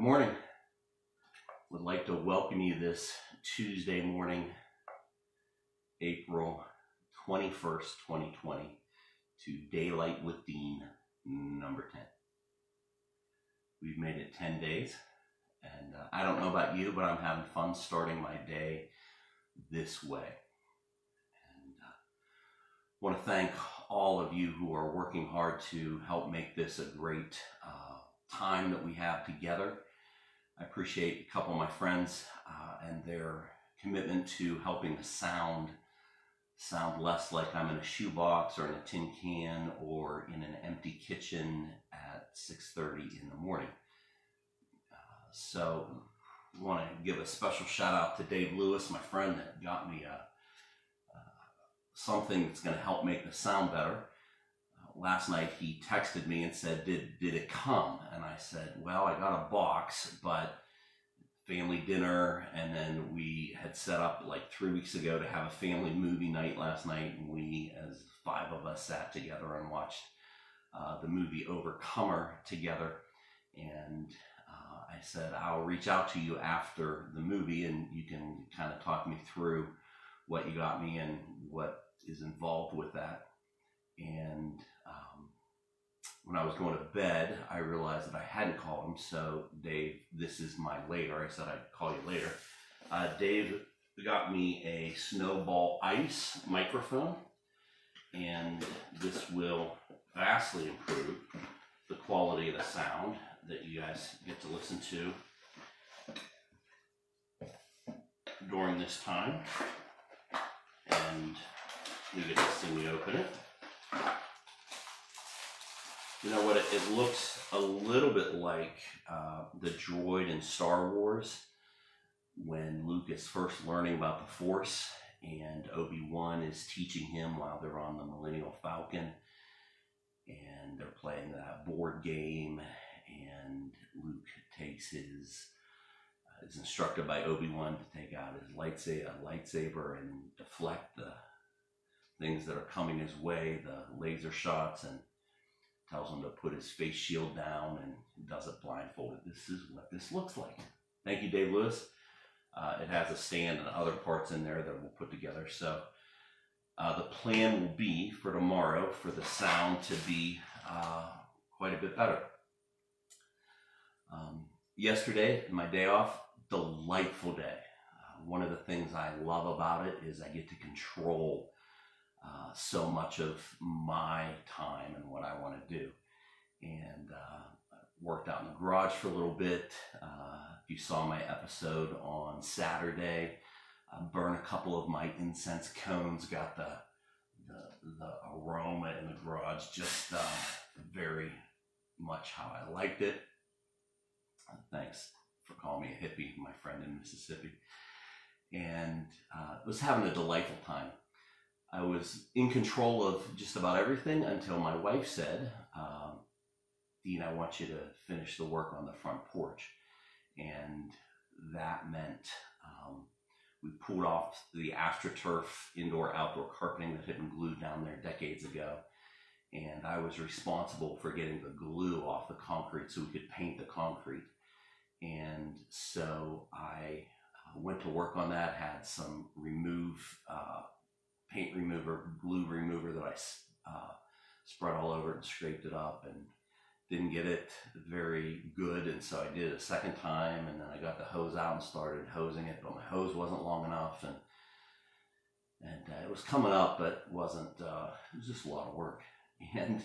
Good morning. Would like to welcome you this Tuesday morning, April 21st, 2020, to Daylight with Dean number 10. We've made it 10 days, and I don't know about you, but I'm having fun starting my day this way. And want to thank all of you who are working hard to help make this a great time that we have together. I appreciate a couple of my friends and their commitment to helping the sound less like I'm in a shoebox or in a tin can or in an empty kitchen at 6:30 in the morning. So I want to give a special shout out to Dave Lewis, my friend that got me something that's going to help make the sound better. Last night he texted me and said, did it come? And I said, well, I got a box, but family dinner, and then we had set up like 3 weeks ago to have a family movie night last night, and we, as 5 of us, sat together and watched the movie Overcomer together. And I said, I'll reach out to you after the movie and you can kind of talk me through what you got me and what is involved with that. And when I was going to bed, I realized that I hadn't called him. So Dave, this is my later. I said I'd call you later. Dave got me a Snowball Ice microphone, and this will vastly improve the quality of the sound that you guys get to listen to during this time. And you get to see me open it. You know what, it looks a little bit like the droid in Star Wars when Luke is first learning about the Force and Obi-Wan is teaching him while they're on the Millennium Falcon, and they're playing that board game, and Luke takes is instructed by Obi-Wan to take out his lightsaber and deflect the things that are coming his way, the laser shots, and tells him to put his face shield down and does it blindfolded. This is what this looks like. Thank you, Dave Lewis. It has a stand and other parts in there that we'll put together. So the plan will be for tomorrow for the sound to be quite a bit better. Yesterday, my day off, delightful day. One of the things I love about it is I get to control so much of my time and what I want to do. And worked out in the garage for a little bit. If you saw my episode on Saturday, burned a couple of my incense cones, got the aroma in the garage just very much how I liked it. Thanks for calling me a hippie, my friend in Mississippi. And was having a delightful time. I was in control of just about everything until my wife said, Dean, I want you to finish the work on the front porch. And that meant we pulled off the AstroTurf indoor-outdoor carpeting that had been glued down there decades ago. And I was responsible for getting the glue off the concrete so we could paint the concrete. And so I went to work on that, had some paint remover, glue remover that I spread all over it and scraped it up, and didn't get it very good, and so I did it a second time, and then I got the hose out and started hosing it, but my hose wasn't long enough, and it was coming up, but it was just a lot of work. And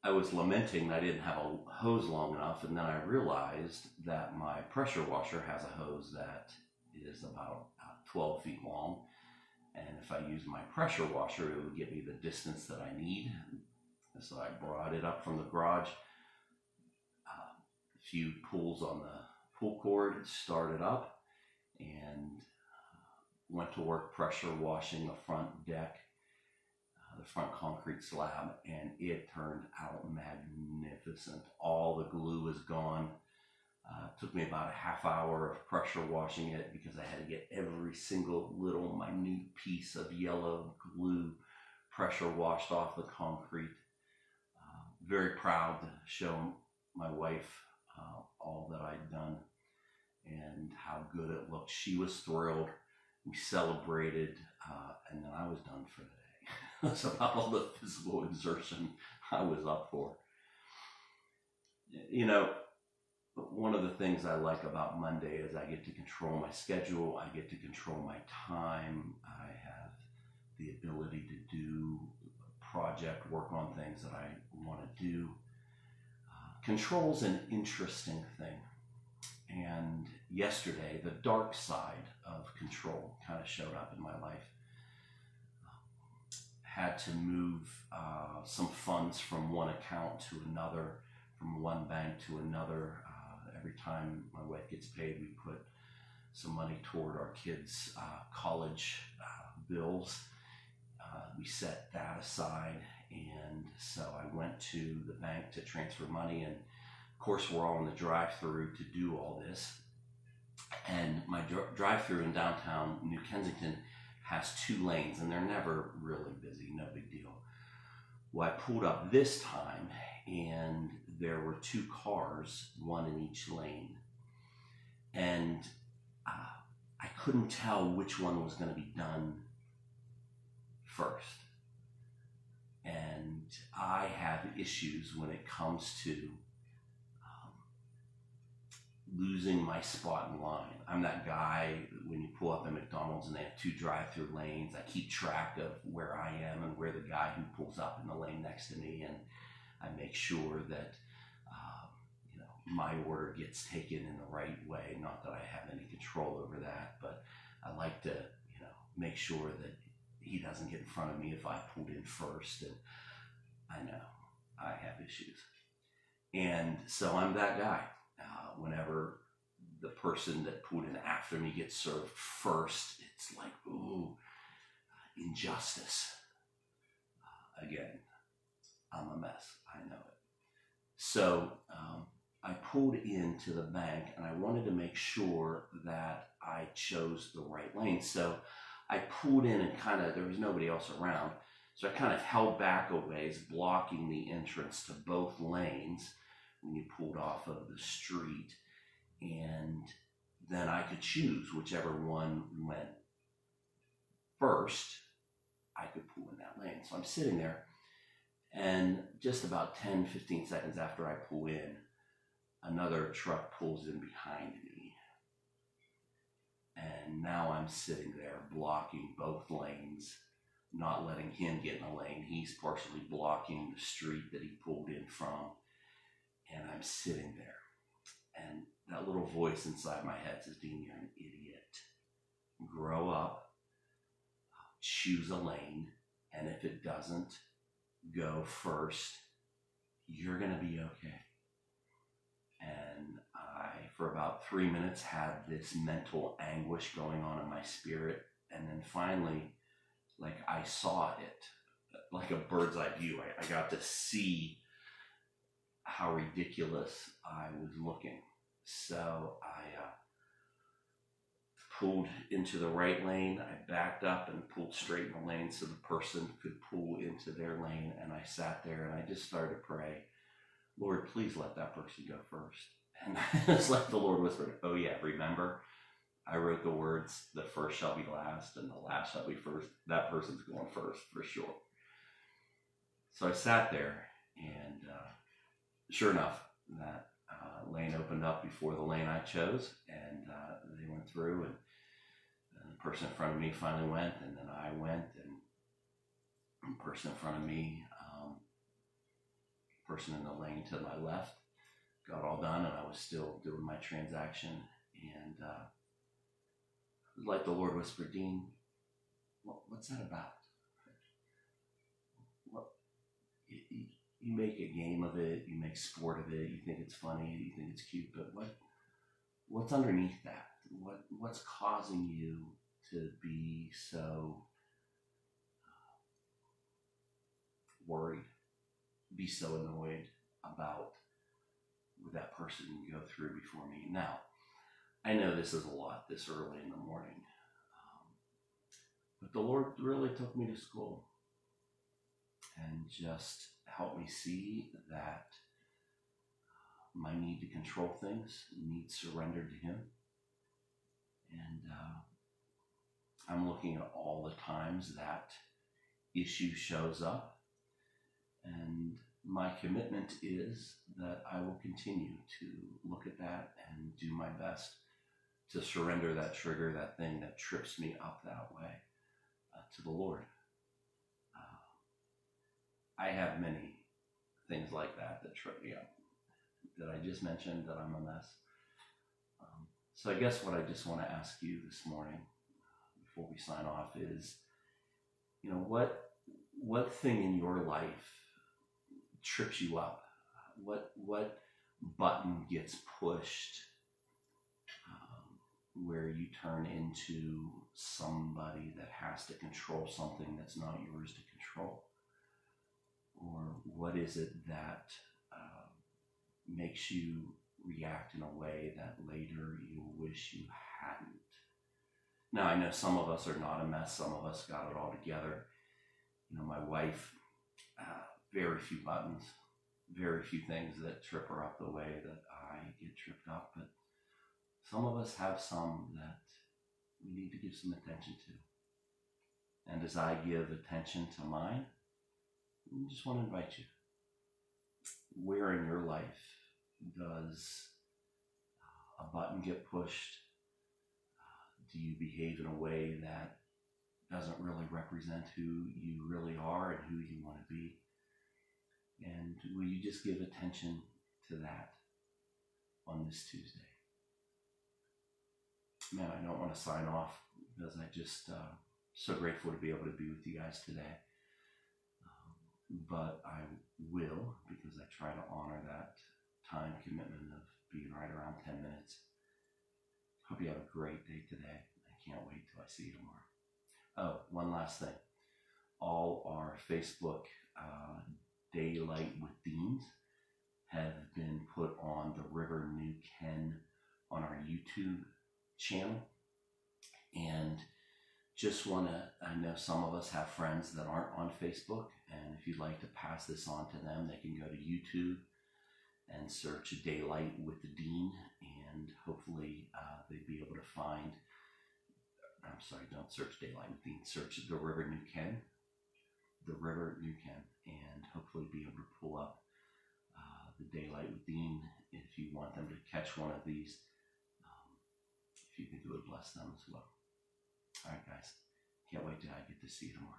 I was lamenting that I didn't have a hose long enough, and then I realized that my pressure washer has a hose that is about 12 feet long. And if I use my pressure washer, it would give me the distance that I need. And so I brought it up from the garage, a few pulls on the pull cord, started up, and went to work pressure washing the front deck, the front concrete slab, and it turned out magnificent. All the glue is gone. Took me about a half hour of pressure washing it because I had to get every single little minute piece of yellow glue pressure washed off the concrete. Very proud to show my wife all that I'd done and how good it looked. She was thrilled. We celebrated, and then I was done for the day. That's about all the physical exertion I was up for. You know, one of the things I like about Monday is I get to control my schedule. I get to control my time. I have the ability to do project work on things that I want to do. Control's an interesting thing. And yesterday, the dark side of control kind of showed up in my life. Had to move some funds from one account to another, from one bank to another. Every time my wife gets paid, we put some money toward our kids' college bills. We set that aside, and so I went to the bank to transfer money, and of course we're all in the drive-through to do all this. And my drive-through in downtown New Kensington has 2 lanes, and they're never really busy, no big deal. Well, I pulled up this time, and there were 2 cars, one in each lane, and I couldn't tell which one was going to be done first. And I have issues when it comes to losing my spot in line. I'm that guy, when you pull up at McDonald's and they have 2 drive-through lanes, I keep track of where I am and where the guy who pulls up in the lane next to me, and I make sure that my order gets taken in the right way. Not that I have any control over that, but I like to make sure that he doesn't get in front of me if I pulled in first. And I know I have issues, and so I'm that guy. Whenever the person that pulled in after me gets served first, it's like, ooh, injustice. Again, I'm a mess. I know it. So I pulled into the bank, and I wanted to make sure that I chose the right lane. So I pulled in, and there was nobody else around. So I kind of held back a ways, blocking the entrance to both lanes when you pulled off of the street. And then I could choose whichever one went first. I could pull in that lane. So I'm sitting there, and just about 10-15 seconds after I pull in, another truck pulls in behind me. And now I'm sitting there blocking both lanes, not letting him get in the lane. He's partially blocking the street that he pulled in from. And I'm sitting there. And that little voice inside my head says, Dean, you're an idiot. Grow up, choose a lane, and if it doesn't go first, you're going to be okay. And I, for about 3 minutes, had this mental anguish going on in my spirit. And then finally, I saw it, like a bird's eye view. I got to see how ridiculous I was looking. So I pulled into the right lane. I backed up and pulled straight in the lane so the person could pull into their lane. And I sat there and I just started to pray, Lord, please let that person go first. And it's like the Lord whispered, oh yeah, remember, I wrote the words, the first shall be last and the last shall be first. That person's going first for sure. So I sat there, and sure enough, that lane opened up before the lane I chose, and they went through, and the person in front of me finally went, and then I went, and the person in front of me, person in the lane to my left, got all done, and I was still doing my transaction, and like the Lord whispered, Dean, what's that about? You make a game of it, you make sport of it, you think it's funny, you think it's cute, but what's underneath that? What's causing you to be so worried, be so annoyed about what that person go through before me? Now, I know this is a lot this early in the morning, but the Lord really took me to school and just helped me see that my need to control things needs surrendered to Him. And I'm looking at all the times that issue shows up. And my commitment is that I will continue to look at that and do my best to surrender that trigger, that thing that trips me up that way, to the Lord. I have many things like that that trip me up, that I just mentioned, that I'm a mess. So I guess what I just want to ask you this morning, before we sign off, is, what thing in your life trips you up? What button gets pushed where you turn into somebody that has to control something that's not yours to control? Or what is it that makes you react in a way that later you wish you hadn't? Now, I know some of us are not a mess. Some of us got it all together. My wife, very few buttons, very few things that trip her up the way that I get tripped up. But some of us have some that we need to give some attention to. And as I give attention to mine, I just want to invite you. Where in your life does a button get pushed? Do you behave in a way that doesn't really represent who you really are and who you want to be? And will you just give attention to that on this Tuesday? Man, I don't want to sign off because I just so grateful to be able to be with you guys today. But I will, because I try to honor that time commitment of being right around 10 minutes. Hope you have a great day today. I can't wait till I see you tomorrow. Oh, one last thing. All our Facebook Daylight with Deans have been put on the River New Ken on our YouTube channel. And just want to, I know some of us have friends that aren't on Facebook, and if you'd like to pass this on to them, they can go to YouTube and search Daylight with the Dean, and hopefully they'd be able to find, I'm sorry, don't search Daylight with Dean, search the River New Ken, and hopefully be able to pull up the Daylight with Dean if you want them to catch one of these, if you think it would bless them as well. All right, guys. Can't wait till I get to see you tomorrow.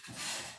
Bye.